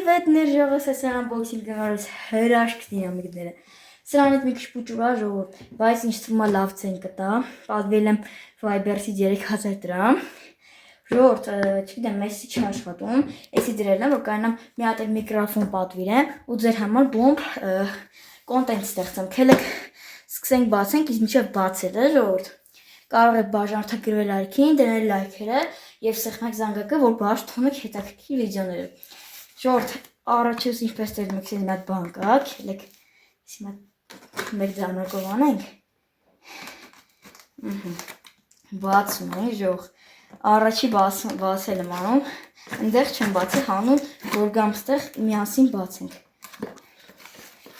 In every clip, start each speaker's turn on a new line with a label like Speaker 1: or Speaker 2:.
Speaker 1: Привет, ներժողս ես unboxing գնալուց հրաշք դինամիկները։ Սրանից մի քիչ փուճուրա ժողովուրդ, բայց ինչ թվում է լավ ցեն կտա։ Պատվել եմ Viber-ից 3000 դրամ։ Ժողովուրդ, չգիտեմ, մեսի չի աշխատում։ Էսի դրել եմ, որ կանամ մի հատ միկրոֆոն պատվիրեմ ու ձեր համար բոմբ կոնտենտ ստեղծեմ։ Քելեք սկսենք բացենք, իսկ մինչև բացել է ժողովուրդ։ Կարող եք բաժանորդագրվել լայքին, դնել լայքերը եւ սեղմեք զանգակը, որ բաց թողնեք հետաքրքիր վիդեոները։ Ժողովուրդ, առաջուց ինչպես տեսնում եք, մի հատ բան կա, քելեք հիմա մեր ձայնակով անենք։ Բացում ենք, ժողովուրդ։ Առաջի բացել եմ անում, այնտեղ չեմ բացի հանում, որ գամ ստեղ միասին բացենք։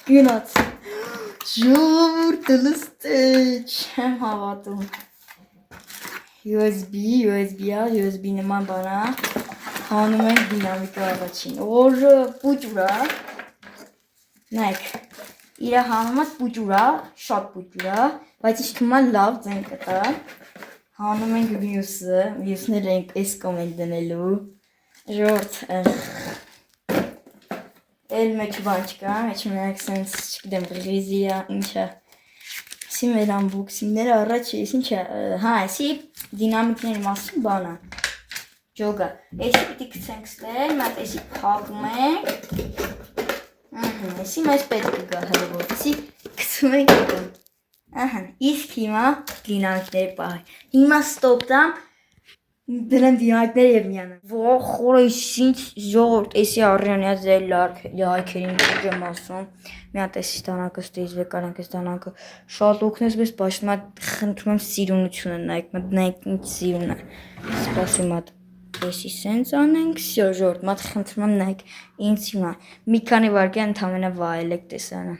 Speaker 1: Գնաց։ Ժողովուրդ, լստեչ, չեմ հավատում։ USB նման բան է, հանում ենք դինամիկը առաջին, որը պուճուրա, նայք, իրա հանումը պուճուրա, շատ պուճուրա, բայց ինչ թվում է լավ ձեն կտա, հանում ենք վյուսները ենք այս կոմենտ դնելու, ժորդ, էլ մեջ բան չկա, մեջ մենակ սենց, չգդեմ, ռիզիա, ինչա, Սի մեր անբոքսինգները առաջ ես ինչ է, հա, էսի դինամիկների մասին բան է, ջոգա, էսի պիտի կցենք ստել, մատ էսի փակում ենք, էսի մեզ պետք կգա հրվոր, էսի կցում ենք եկում, իսկ հիմա դինամիկների պահի, հիմա ստոպ տամ, դրեմ դինամիկները և միանա, ող խորը ինչ ժողորդ, էսի առյանի է ձեր լայքերին դուր եմ ասում, մի հատ էսի ստանակը ստեից վեկանանք է ստանակը, շատ օգնես բես, բայց մատ խնդրում եմ սիրունությունը նայք, մատ նայք ինչ սիրուն է, սպասի մատ էսի սենց անենք, սյո ժողորդ, մատ խնդրում եմ նայք ինչ սիրուն է, մի քանի վարկյան ընդամենը վայել եք տեսանը,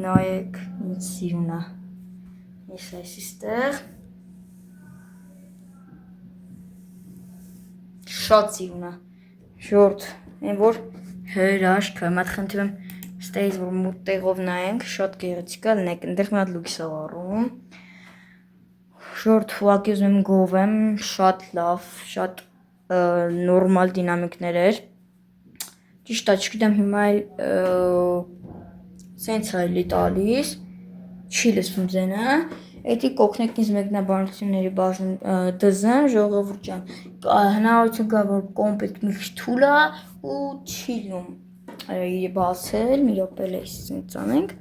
Speaker 1: նայեք ինչ սիրուն է, ես այսի ստեղ, շատ սիրուն է, ժորդ, են որ հրաշք է, մատ խնդրում եմ ստեից, որ մուտ տեղով նայենք, շատ գեղեցիկ է, լնեք, ընդեղ մի հատ լույս է առում, ժորդ, ուղղակի ուզում եմ գովեմ, շատ լավ, շատ նորմալ դինամիկներ էր, ճիշտ է, չգիտեմ հիմա սենց այլի տալիս, չի լսվում ձենը, էդի կոքնեք ինձ մեկնաբանությունների բաժնում դզեմ, ժողովուրդ ջան, հնարավորություն կա, որ կոմպետ մի քիչ թույլ է ու չի լինում բացել, մի րոպե սենց անենք,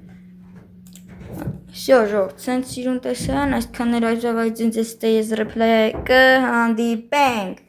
Speaker 1: Всё, ժողովուրդ, սենց սիրուն տեսան, այսքաններ այժմ այս ձեզ ռեպլայը կհանդիպենք